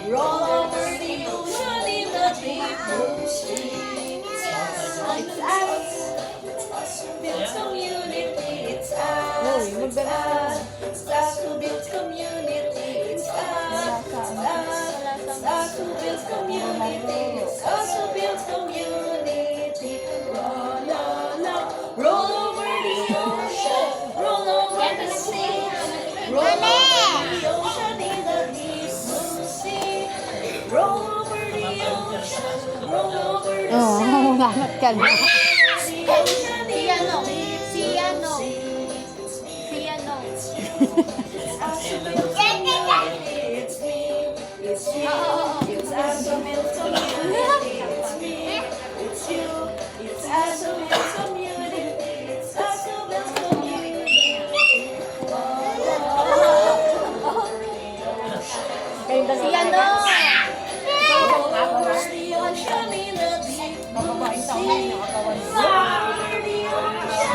Roll over the ocean in the deep blue sea. It's us, build community. It's us, it's us who build community. It's us, it's us who build community. It's us who build community. Roll over the ocean, roll over the sea, roll over the ocean in the deep blue sea. Roll over the ocean, roll over the Oo, sea. mangangat ka na.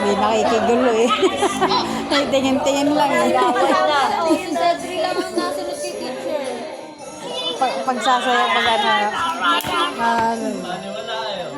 May nakikigulo eh. May tingin-tingin lang eh. Si Cedric lang ang nasunod kay teacher. Pagsasayaw pag ano.